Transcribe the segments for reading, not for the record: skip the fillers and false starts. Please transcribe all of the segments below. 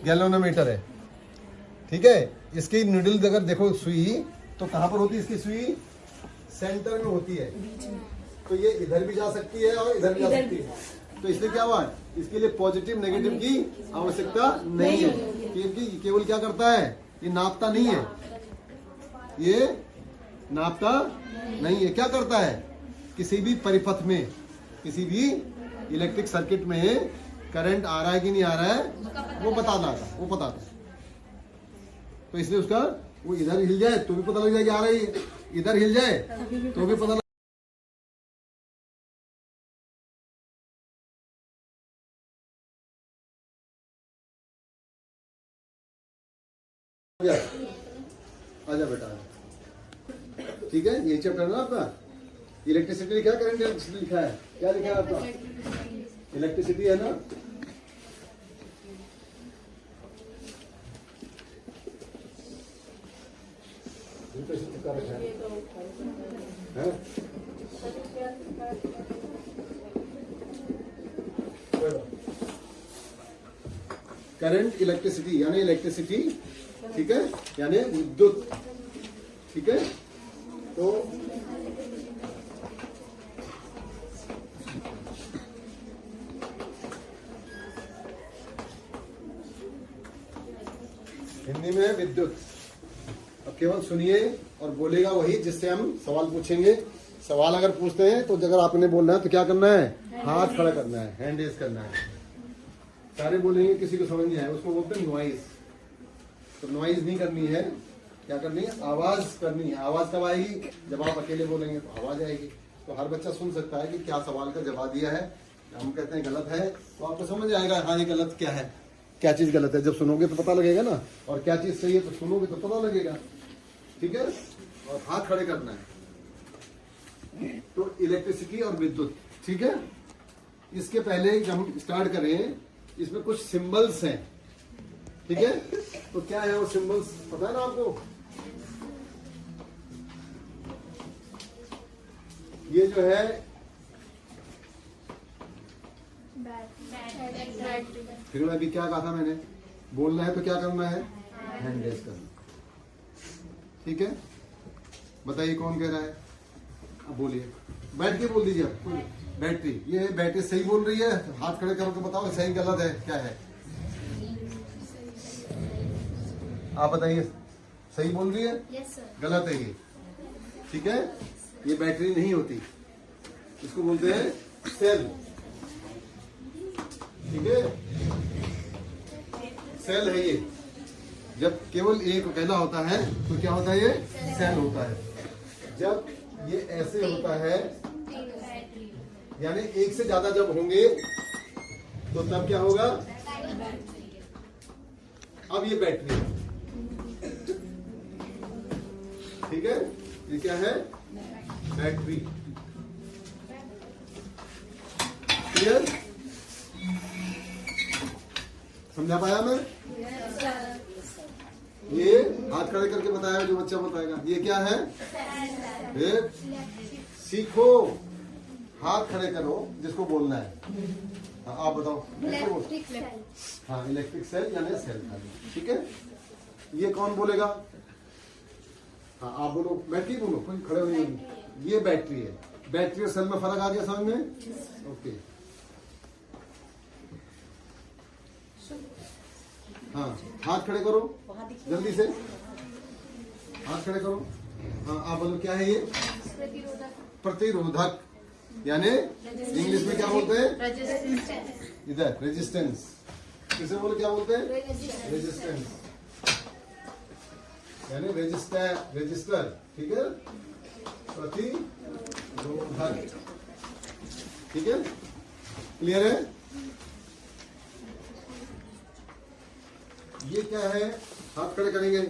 Galvanometer है, ठीक है। इसकी नीडल अगर देखो सुई, तो कहाँ पर होती है इसकी सुई? सेंटर में होती है। तो ये इधर भी जा सकती है और इधर भी जा सकती है। तो इसलिए क्या हुआ, इसके लिए पॉजिटिव नेगेटिव की आवश्यकता नहीं है, क्योंकि केवल क्या करता है, ये नापता नहीं है, ये नापता नहीं है। क्या करता है, किसी भी परिपथ में, किसी भी इलेक्ट्रिक सर्किट में करंट आ रहा है कि नहीं आ रहा है, वो बताता है, वो बताता है। तो इसलिए उसका वो इधर हिल जाए तो भी पता लग जाए कि आ रही है, इधर हिल जाए तो भी पता आजा बेटा, ठीक है। ये चैप्टर ना आपका इलेक्ट्रिसिटी लिखा है, करंट इलेक्ट्रिसिटी लिखा है, क्या लिखा है आपका? इलेक्ट्रिसिटी है ना। करंट इलेक्ट्रिसिटी यानी इलेक्ट्रिसिटी, ठीक है, यानी विद्युत, ठीक है। तो हिंदी में विद्युत। अब केवल सुनिए और बोलेगा वही जिससे हम सवाल पूछेंगे। सवाल अगर पूछते हैं तो अगर आपने बोलना है तो क्या करना है, हाथ खड़ा करना है, हैंड रेज करना है। सारे बोलेंगे, किसी को समझ नहीं आए, उसको बोलते हैं नॉइज। तो नॉइज नहीं करनी है, क्या करनी है, आवाज करनी है। आवाज कब आएगी, जब आप अकेले बोलेंगे तो आवाज आएगी। तो हर बच्चा सुन सकता है कि क्या सवाल का जवाब दिया है। हम कहते हैं गलत है, तो आपको समझ आएगा हाँ ये गलत क्या है, क्या चीज गलत है। जब सुनोगे तो पता लगेगा ना, और क्या चीज सही है तो सुनोगे तो पता लगेगा, ठीक है। और हाथ खड़े करना है। तो इलेक्ट्रिसिटी और विद्युत, ठीक है। इसके पहले जब हम स्टार्ट करें, इसमें कुछ सिंबल्स हैं, ठीक है। तो क्या है वो सिंबल्स, पता है ना आपको? ये जो है फिर मैं अभी क्या कहा था मैंने, बोलना है तो क्या करना है, हैंड रेज करना, ठीक है। बताइए कौन कह रहा है, अब बोलिए, बैठ के बोल दीजिए आप। बैटरी, ये बैटरी सही बोल रही है, हाथ खड़े करके बताओ सही गलत है क्या है। आप बताइए, सही बोल रही है? yes, गलत है ये, ठीक है। ये बैटरी नहीं होती, इसको बोलते हैं सेल, ठीक है। सेल है ये। जब केवल एक अकेला होता है तो क्या होता है, ये सेल होता है। जब ये ऐसे होता है, यानी एक से ज्यादा जब होंगे तो तब क्या होगा, अब ये बैटरी है, ठीक है। ये क्या है, बैटरी, क्लियर, समझा पाया मैं? ये हाथ खड़े करके बताया जो बच्चा बताएगा। ये क्या है, सीखो, हाथ खड़े करो जिसको बोलना है। हाँ, आप बताओ। हाँ, इलेक्ट्रिक सेल यानी सेल खाली, ठीक है। ये कौन बोलेगा? हाँ, आप बोलो, बैटरी बोलो, कोई खड़े नहीं होंगे। ये बैटरी है। बैटरी और सेल में फर्क आ गया समझ में? ओके। हाँ, हाथ खड़े करो जल्दी से, हाथ खड़े करो। हाँ, आप बोलो क्या है ये? प्रतिरोधक, यानी इंग्लिश में क्या बोलते हैं? इधर रेजिस्टेंस। किसे बोलो क्या बोलते हैं? रेजिस्टेंस, यानी रजिस्टर, ठीक है। प्रतिरोधक, ठीक है, क्लियर है। ये क्या है, हाथ खड़े करेंगे,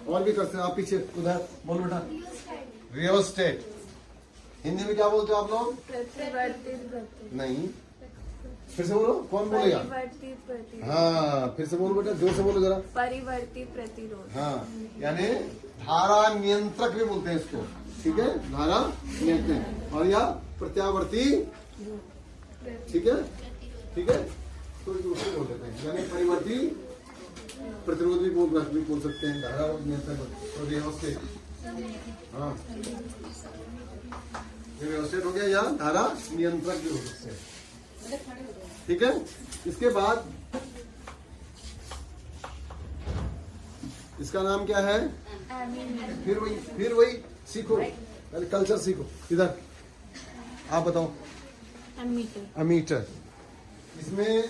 और भी करते हैं। आप पीछे उधर बोलो बेटा, रियोस्टेट। हिंदी में क्या बोलते हो आप लोग? नहीं, फिर से बोलो, कौन बोलेगा? हाँ, फिर से बोलो बेटा, जोर से बोलो जरा। परिवर्ती प्रतिरोध। हाँ, यानी धारा नियंत्रक भी बोलते हैं इसको, ठीक है, धारा नियंत्रक, और या प्रत्यावर्ती, ठीक है, ठीक है। तो उसको बोल देते हैं, यानी परिवर्ती प्रतिरोध भी बोल सकते हैं, धारा नियंत्रक और व्यवस्थित। हाँ, ये व्यवस्थित हो गया या धारा नियंत्रक भी हो सकते हैं। ठीक है, इसके बाद इसका नाम क्या है? फिर वही सीखो, पहले कल्चर सीखो। इधर आप बताओ। अमीटर। इसमें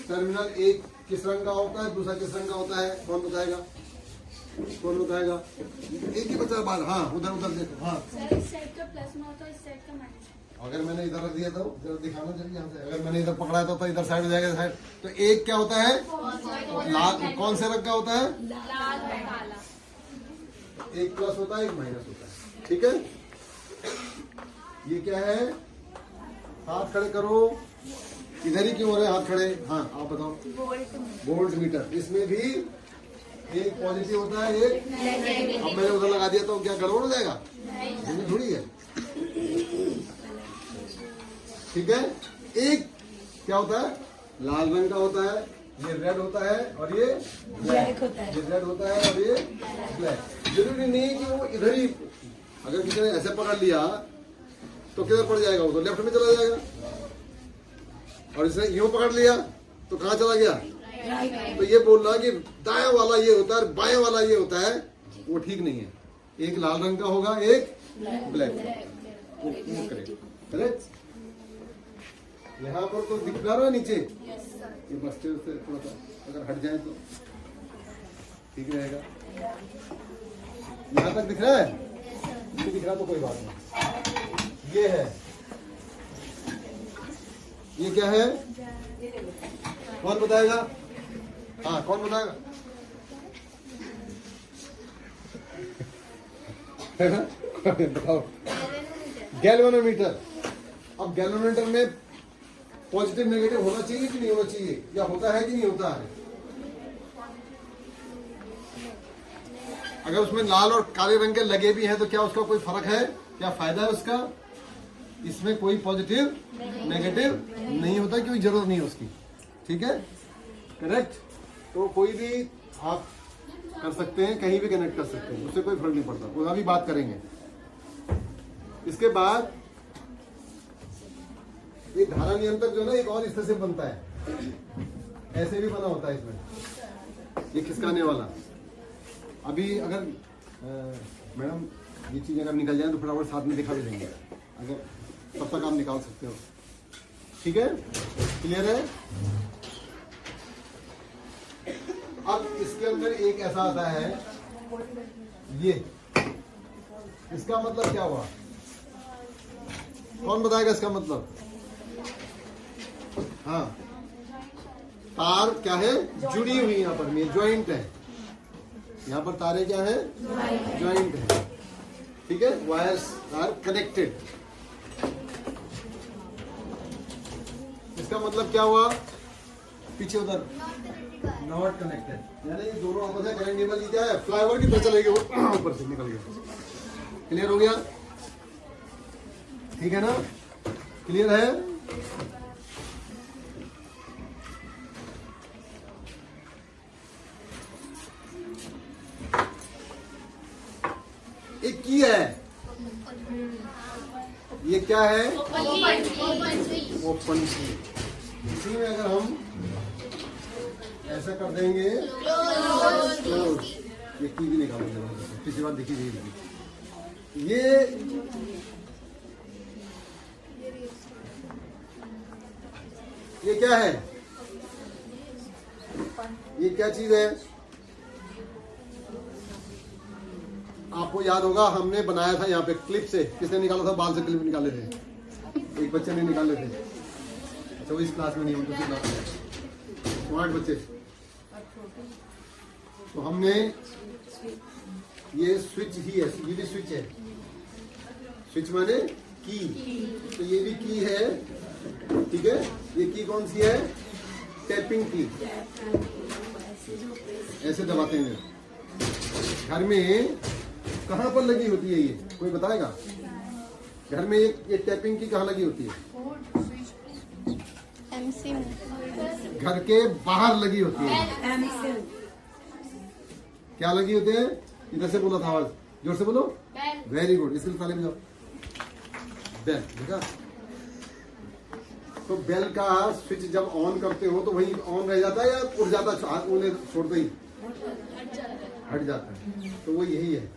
टर्मिनल एक किस रंग का होता है, दूसरा किस रंग का होता है? कौन बताएगा? कौन बताएगा? एक ही बचा बार। हाँ, उधर उधर देखो। हाँ, इस साइड का प्लस में होता है, इस साइड का माइनस। अगर मैंने इधर रख दिया तो इधर दिखाना चाहिए यहाँ से। अगर मैंने इधर पकड़ा तो इधर साइड हो जाएगा साइड। तो एक क्या होता है? लाल। कौन से रंग का होता है? लाल और काला। एक प्लस होता है, एक माइनस होता है। ठीक है, ये क्या है? हाथ खड़े करो। इधर ही क्यों हो रहे हैं हाथ खड़े? हाँ, आप बताओ। Volt meter. इसमें भी एक पॉजिटिव होता है, एक नेगेटिव। अब मैंने उधर लगा दिया तो क्या गड़बड़ हो जाएगा? नहीं, थोड़ी है। ठीक है, एक क्या होता है? लाल रंग का होता है, ये रेड होता है और ये ब्लैक होता है। ये रेड होता है और ये ब्लैक। जरूरी नहीं कि वो इधर ही, अगर किसी ने ऐसे पकड़ लिया तो किधर पड़ जाएगा? वो तो लेफ्ट में चला जाएगा। और इसने यूं पकड़ लिया तो कहाँ चला गया? तो ये बोलना कि दाएं वाला ये होता है, बाएं वाला ये होता है, वो ठीक नहीं है। एक लाल रंग का होगा, एक ब्लैक। करेक्ट। यहाँ पर तो दिख रहा है नीचे, ये बस्ते से थोड़ा सा अगर हट जाए तो ठीक रहेगा। यहाँ तक दिख रहा है? नहीं दिख रहा तो कोई बात नहीं। ये है, ये क्या है? कौन बताएगा? हाँ, कौन बताएगा? बताओ। गैल्वेनोमीटर। अब गैल्वेनोमीटर में पॉजिटिव नेगेटिव होना चाहिए कि नहीं होना चाहिए, या होता है कि नहीं होता है? अगर उसमें लाल और काले रंग के लगे भी हैं तो क्या उसका कोई फर्क है? क्या फायदा है उसका? इसमें कोई पॉजिटिव नेगेटिव नहीं होता, क्योंकि जरूरत नहीं है उसकी। ठीक है, करेक्ट। तो कोई भी आप कर सकते हैं, कहीं भी कनेक्ट कर सकते हैं, उससे कोई फर्क नहीं पड़ता। वो अभी बात करेंगे। इसके बाद ये धारा नियंत्रक जो है ना, एक और इस तरह से बनता है, ऐसे भी बना होता है इसमें, ये खिसकाने वाला। अभी अगर मैडम ये चीज अगर निकल जाए तो फटाफट साथ में दिखा भी देंगे, अगर तब तक आप निकाल सकते हो। ठीक है, क्लियर है? अब इसके अंदर एक ऐसा आता है, ये इसका मतलब क्या हुआ? कौन बताएगा इसका मतलब? हाँ, तार क्या है? जुड़ी हुई। यहाँ पर ये ज्वाइंट है, यहाँ पर तारे क्या है? ज्वाइंट है। ठीक है, वायर्स आर कनेक्टेड। इसका मतलब क्या हुआ? पीछे उधर नॉट कनेक्टेड, यानी ये दोनों आपस में कनेक्ट नहीं। बल्कि क्या है? फ्लाईओवर की तरह चलेगी, वो ऊपर से निकल गया। क्लियर हो गया? ठीक है ना? क्लियर है? एक की है, ये क्या है? ओपन की। इसी में अगर हम ऐसा कर देंगे तो ये की भी निकालेंगे। पिछली बार देखी गई ये क्या है? ये क्या चीज है? आपको याद होगा, हमने बनाया था यहाँ पे क्लिप से। किसने निकाला था? बाल से क्लिप निकाले थे, एक बच्चे ने निकाले थे। अच्छा, वो इस क्लास में नहीं, दूसरी क्लास में, स्मार्ट बच्चे। तो हमने ये स्विच ही है, ये भी स्विच है। स्विच माने की, तो ये भी की है। ठीक है, ये की कौन सी है? टैपिंग की। ऐसे दबाते हैं। घर में कहाँ पर लगी होती है ये? कोई बताएगा? घर में ये टैपिंग की कहाँ लगी होती है? एमसी में घर के बाहर लगी होती है। क्या लगी होते हैं? इधर से बोला था आवाज, जोर से बोलो। वेरी गुड, इसके लिए ताली बजाओ। बेल, देखा? तो बेल का स्विच जब ऑन करते हो तो वही ऑन रह जाता है या उड़ जाता है? उन्हें छोड़ते ही हट जाता है। तो वो यही है।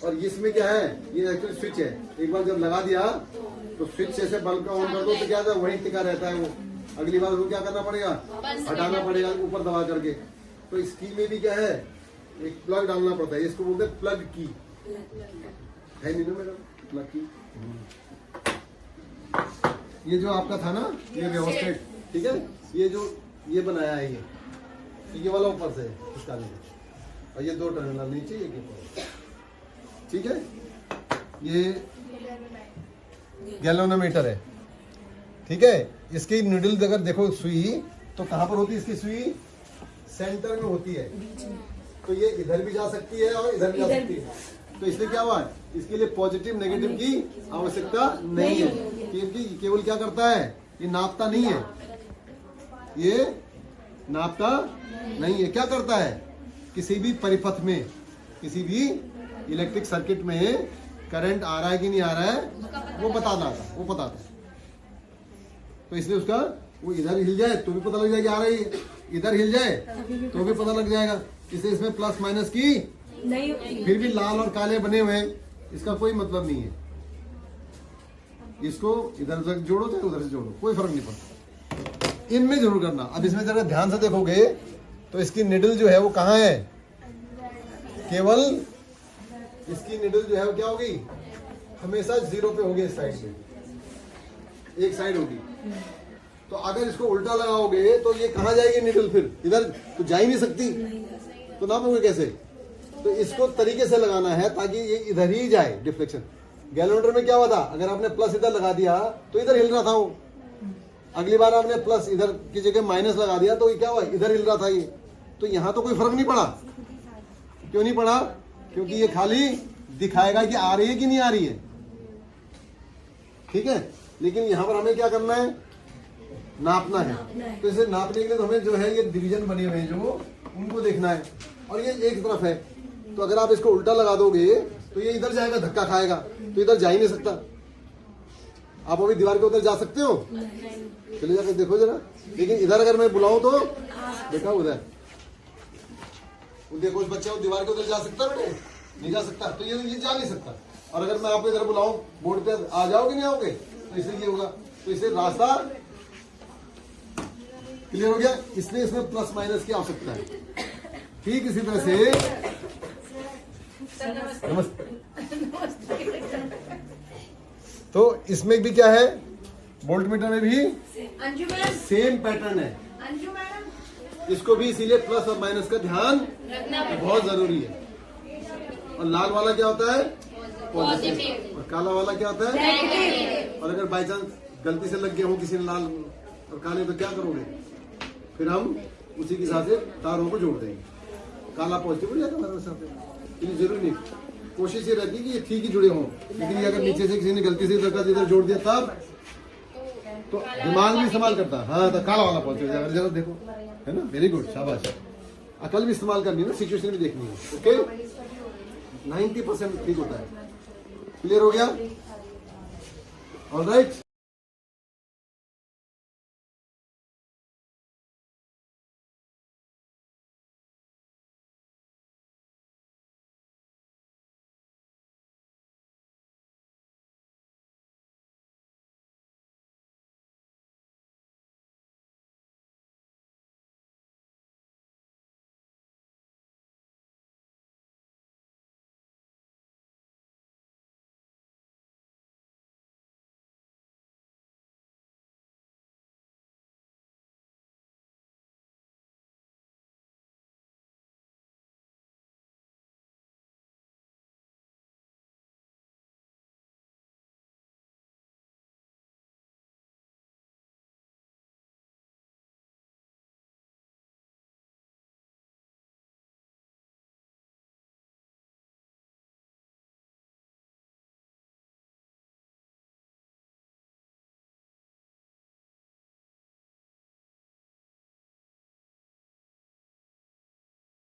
और इसमें क्या है, ये एक्चुअली स्विच है। एक बार जब लगा दिया तो स्विच से बल्ब का ऑन कर दो तो क्या था, वही टिका रहता है वो। अगली बार वो क्या करना पड़ेगा, हटाना पड़ेगा ऊपर दबा करके। तो इस की में भी क्या है, एक प्लग डालना पड़ता है। इसको बोलते हैं प्लग की, है नहीं ना मेरा प्लग की। ये जो आपका था ना, ये व्यवस्थित, ठीक है। ये जो ये बनाया है, ये वाला ऊपर से इसका नहीं, और ये दो टर्मिनल नीचे, ये ऊपर, ठीक है। ये गैल्वेनोमीटर है, ठीक है। इसकी नीडल अगर देखो सुई, तो कहां पर होती है इसकी सुई? सेंटर में होती है। तो ये इधर भी जा सकती है और इधर भी जा सकती है। तो इसलिए क्या हुआ, इसके लिए पॉजिटिव नेगेटिव की आवश्यकता नहीं है, क्योंकि केवल क्या करता है, ये नापता नहीं है, ये नापता नहीं है। क्या करता है, किसी भी परिपथ में, किसी भी इलेक्ट्रिक सर्किट में करंट आ रहा है कि नहीं आ रहा है, वो बताता है, वो बताता है। तो इसलिए उसका वो इधर हिल जाए तो भी पता लग जाएगा आ रही है, इधर हिल जाए तो भी पता लग जाएगा। इसलिए इसमें प्लस माइनस की नहीं, फिर भी लाल और काले बने हुए हैं, इसका कोई मतलब नहीं है। इसको इधर से जोड़ो चाहे उधर से जोड़ो, कोई फर्क नहीं पड़ता। इनमें जरूर करना। अब इसमें जरा ध्यान से देखोगे तो इसकी निडल जो है वो कहाँ है, केवल इसकी निडल जो है वो क्या होगी, हमेशा 0 पे होगी। इस साइड में एक साइड होगी। तो अगर इसको उल्टा लगाओगे तो ये कहाँ जाएगी निडल, फिर इधर तो जा ही नहीं सकती। तो नापोगे कैसे? तो इसको तरीके से लगाना है ताकि ये इधर ही जाए, डिफ्लेक्शन। गैल्वेनोमीटर में क्या हुआ था, अगर आपने प्लस इधर लगा दिया तो इधर हिल रहा था वो। अगली बार आपने प्लस इधर की जगह माइनस लगा दिया तो ये क्या हुआ, इधर हिल रहा था ये। तो यहाँ तो कोई फर्क नहीं पड़ा। क्यों नहीं पड़ा? क्योंकि ये खाली दिखाएगा कि आ रही है कि नहीं आ रही है, ठीक है। लेकिन यहाँ पर हमें क्या करना है, नापना है। तो इसे नापने के लिए तो हमें जो है ये डिवीजन बने हुए हैं जो, उनको देखना है। और ये एक तरफ है, तो अगर आप इसको उल्टा लगा दोगे तो ये इधर जाएगा, धक्का खाएगा, तो इधर जा ही नहीं सकता। आप अभी दीवार के उधर जा सकते हो, चले जाकर देखो जरा। लेकिन इधर अगर मैं बुलाऊं तो देखा उधर, देखो उस बच्चे को दीवार के उधर जा सकता है, बेटे नहीं जा सकता। तो ये जा नहीं सकता। और अगर मैं आपको इधर बुलाऊं, बोर्ड पे आ जाओगे नहीं आओगे, तो इसलिए ये होगा। तो इसलिए रास्ता क्लियर हो गया। इसलिए इसमें प्लस माइनस की आवश्यकता है। ठीक इसी तरह से नमस्ते। तो इसमें भी क्या है, वोल्ट मीटर में भी सेम पैटर्न है। इसको भी इसीलिए प्लस और माइनस का ध्यान बहुत जरूरी है। और लाल वाला क्या होता है, पॉजिटिव, और काला वाला क्या होता है, नेगेटिव। और अगर बाई चांस गलती से लग गया हो किसी ने लाल और काले, तो क्या करोगे, फिर हम उसी के हिसाब से तारों को जोड़ देंगे। काला पॉजिटिव हो जाएगा हमारे साथ। ये जरूरी नहीं, कोशिश ये रहती है कि ये ठीक ही जुड़े हों। लेकिन ये अगर नीचे से किसी ने गलती से इधर जोड़ दिया तब तो दिमाग भी इस्तेमाल करता है। हाँ, तो काला वाला पॉजिटिव हो जाएगा। जरा देखो, है ना, वेरी गुड, शाबाश। अकल भी इस्तेमाल करनी है ना, सिचुएशन भी देखनी है। ओके, 90% ठीक होता है। क्लियर हो गया? ऑलराइट।